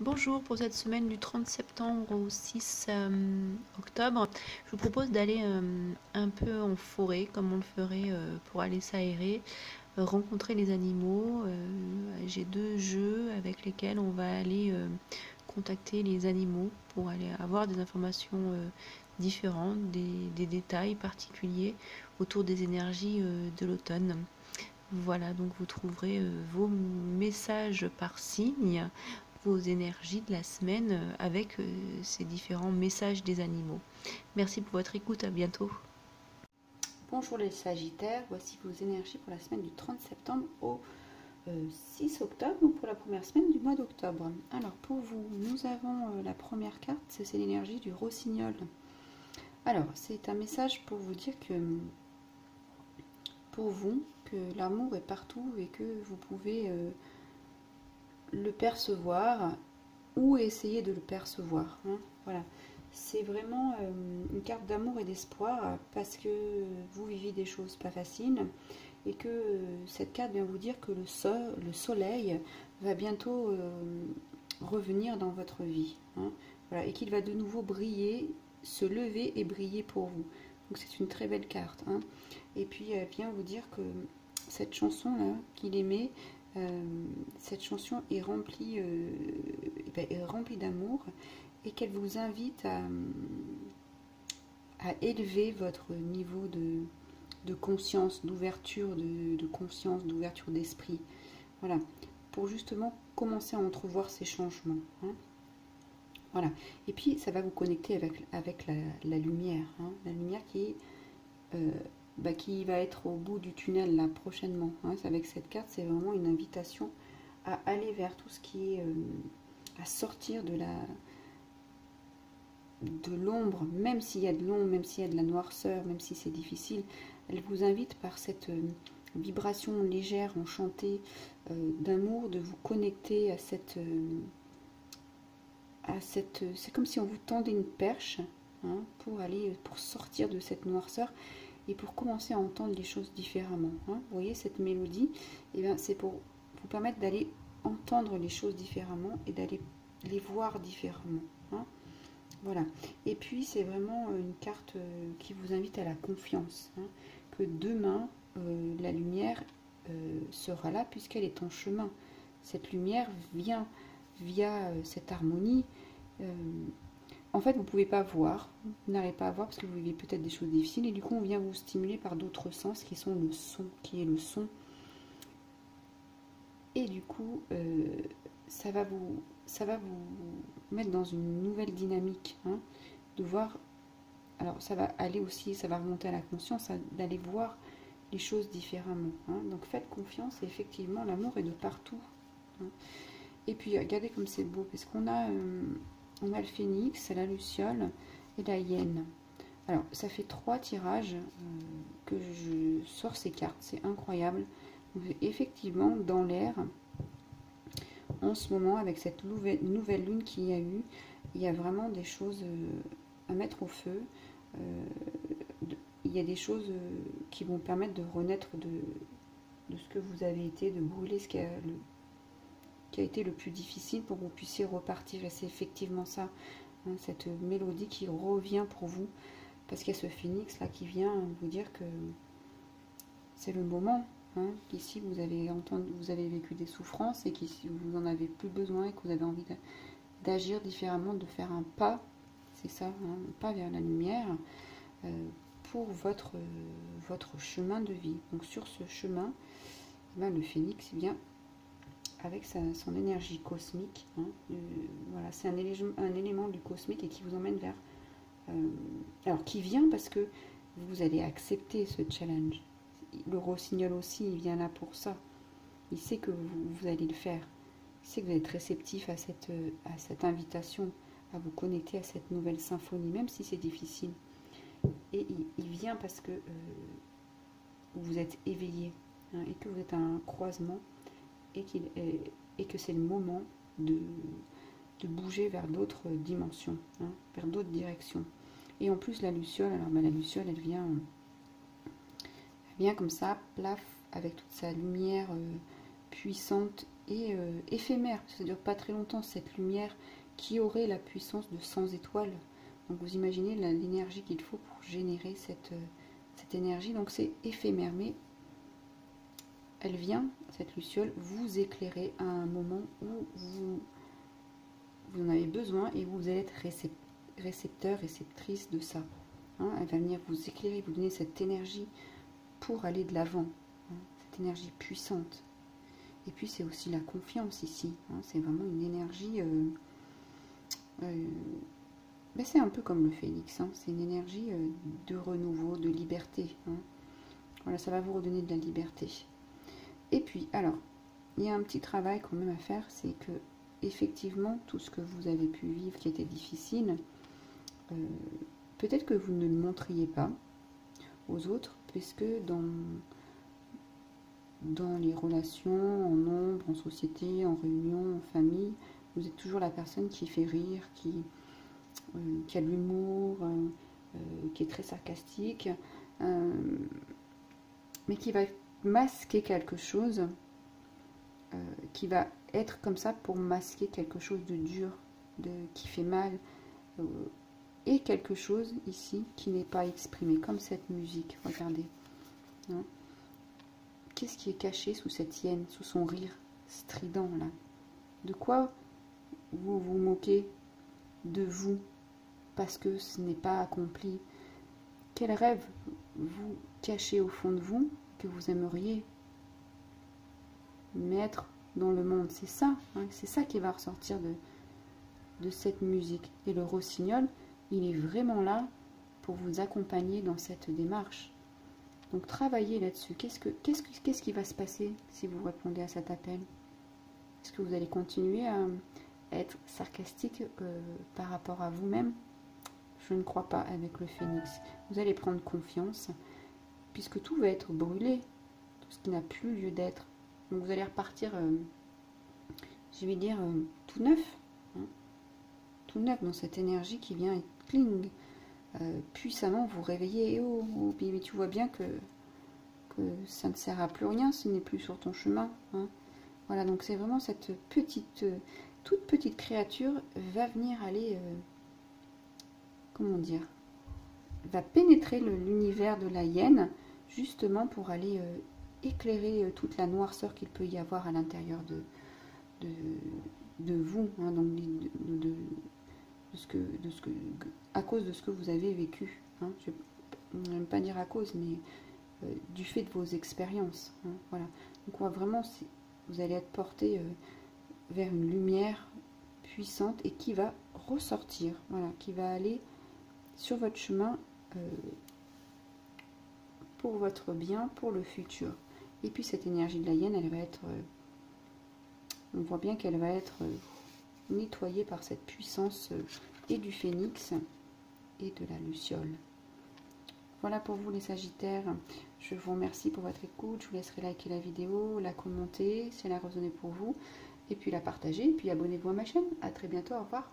Bonjour, pour cette semaine du 30 septembre au 6 octobre, je vous propose d'aller un peu en forêt, comme on le ferait pour aller s'aérer, rencontrer les animaux. J'ai deux jeux avec lesquels on va aller contacter les animaux pour aller avoir des informations différentes, des détails particuliers autour des énergies de l'automne. Voilà, donc vous trouverez vos messages par signe, vos énergies de la semaine avec ces différents messages des animaux. Merci pour votre écoute, à bientôt. Bonjour les Sagittaires, voici vos énergies pour la semaine du 30 septembre au 6 octobre, donc pour la première semaine du mois d'octobre. Alors pour vous, nous avons la première carte, c'est l'énergie du rossignol. Alors c'est un message pour vous dire que pour vous, que l'amour est partout et que vous pouvez le percevoir ou essayer de le percevoir. Voilà. C'est vraiment une carte d'amour et d'espoir parce que vous vivez des choses pas faciles et que cette carte vient vous dire que le soleil va bientôt revenir dans votre vie. Voilà, et qu'il va de nouveau briller, se lever et briller pour vous. Donc c'est une très belle carte. Et puis elle vient vous dire que cette chanson-là qu'il aimait, cette chanson est remplie d'amour et qu'elle vous invite à élever votre niveau de conscience, d'ouverture de conscience, d'ouverture d'esprit. Voilà, pour justement commencer à entrevoir ces changements. Voilà, et puis ça va vous connecter avec la lumière, la lumière qui va être au bout du tunnel là prochainement. Avec cette carte, c'est vraiment une invitation à aller vers tout ce qui est à sortir de l'ombre, même s'il y a de l'ombre, même s'il y a de la noirceur, même si c'est difficile. Elle vous invite par cette vibration légère, enchantée d'amour, de vous connecter à cette c'est comme si on vous tendait une perche pour sortir de cette noirceur et pour commencer à entendre les choses différemment. Vous voyez cette mélodie, c'est pour vous permettre d'aller entendre les choses différemment et d'aller les voir différemment. Voilà. Et puis c'est vraiment une carte qui vous invite à la confiance, que demain la lumière sera là puisqu'elle est en chemin. Cette lumière vient via cette harmonie. En fait, vous ne pouvez pas voir, vous n'arrivez pas à voir parce que vous vivez peut-être des choses difficiles et du coup on vient vous stimuler par d'autres sens qui sont le son, qui est le son. Et du coup, ça va vous mettre dans une nouvelle dynamique, de voir. Alors ça va aller aussi, ça va remonter à la conscience, d'aller voir les choses différemment. Donc faites confiance et effectivement l'amour est de partout. Et puis regardez comme c'est beau, parce qu'on a, on a le phénix, la luciole et la hyène. Alors ça fait 3 tirages que je sors ces cartes, c'est incroyable. Donc, effectivement, dans l'air, en ce moment, avec cette nouvelle lune qu'il y a eu, il y a vraiment des choses à mettre au feu. Il y a des choses qui vont permettre de renaître de ce que vous avez été, de brûler ce qui a été le plus difficile pour que vous puissiez repartir. Et c'est effectivement ça, cette mélodie qui revient pour vous, parce qu'il y a ce phénix là qui vient vous dire que c'est le moment. Qu'ici vous avez vécu des souffrances et qu'ici vous n'en avez plus besoin et que vous avez envie d'agir différemment, de faire un pas, c'est ça, un pas vers la lumière pour votre chemin de vie. Donc sur ce chemin, le phénix vient avec son énergie cosmique. Voilà, c'est un élément du cosmique et qui vous emmène vers... alors qui vient parce que vous allez accepter ce challenge. Le rossignol aussi, il vient là pour ça. Il sait que vous allez le faire. Il sait que vous êtes réceptif à cette invitation, à vous connecter à cette nouvelle symphonie, même si c'est difficile. Et il vient parce que vous êtes éveillé, et que vous êtes à un croisement, et que c'est le moment de bouger vers d'autres dimensions, vers d'autres directions. Et en plus, la luciole, la luciole, elle vient comme ça, plaf, avec toute sa lumière puissante est éphémère, ça ne dure pas très longtemps, cette lumière qui aurait la puissance de 100 étoiles. Donc vous imaginez l'énergie qu'il faut pour générer cette énergie, donc c'est éphémère, mais elle vient, cette luciole, vous éclairer à un moment où vous en avez besoin et vous allez être récepteur, réceptrice de ça. Hein, elle va venir vous éclairer, vous donner cette énergie pour aller de l'avant, hein, cette énergie puissante. Et puis c'est aussi la confiance ici, hein, c'est vraiment une énergie, ben c'est un peu comme le phénix, hein, c'est une énergie de renouveau, de liberté. Hein. Voilà, ça va vous redonner de la liberté. Et puis, alors, il y a un petit travail quand même à faire, c'est que effectivement, tout ce que vous avez pu vivre qui était difficile, peut-être que vous ne le montriez pas aux autres, puisque dans les relations, en nombre, en société, en réunion, en famille, vous êtes toujours la personne qui fait rire, qui a de l'humour, qui est très sarcastique, mais qui va masquer quelque chose, qui va être comme ça pour masquer quelque chose de dur, qui fait mal, et quelque chose ici qui n'est pas exprimé, comme cette musique, regardez. Hein. Qu'est-ce qui est caché sous cette hyène, sous son rire strident là? De quoi vous vous moquez de vous parce que ce n'est pas accompli? Quel rêve vous cachez au fond de vous que vous aimeriez mettre dans le monde? C'est ça, hein, c'est ça qui va ressortir de cette musique. Et le rossignol, il est vraiment là pour vous accompagner dans cette démarche. Donc travaillez là-dessus. Qu'est-ce qui va se passer si vous répondez à cet appel? Est-ce que vous allez continuer à être sarcastique par rapport à vous-même? Je ne crois pas avec le phénix. Vous allez prendre confiance, puisque tout va être brûlé, tout ce qui n'a plus lieu d'être. Donc vous allez repartir, je vais dire, tout neuf. Hein, tout neuf dans cette énergie qui vient et cling, puissamment vous réveiller. Et oh, mais tu vois bien que ça ne sert à plus rien, ce n'est plus sur ton chemin. Hein. Voilà, donc c'est vraiment cette toute petite créature va venir aller, comment dire, va pénétrer l'univers de la hyène, justement pour aller éclairer toute la noirceur qu'il peut y avoir à l'intérieur de vous, hein, donc à cause de ce que vous avez vécu. Hein. Je n'aime pas dire à cause, mais du fait de vos expériences. Hein, voilà. Donc on va vraiment, vous allez être porté vers une lumière puissante et qui va ressortir, voilà, qui va aller sur votre chemin pour votre bien, pour le futur. Et puis cette énergie de la hyène, elle va être, on voit bien qu'elle va être nettoyée par cette puissance et du phénix et de la luciole. Voilà pour vous les Sagittaires. Je vous remercie pour votre écoute. Je vous laisserai liker la vidéo, la commenter si elle a résonné pour vous, et puis la partager, et puis abonnez-vous à ma chaîne. À très bientôt, au revoir.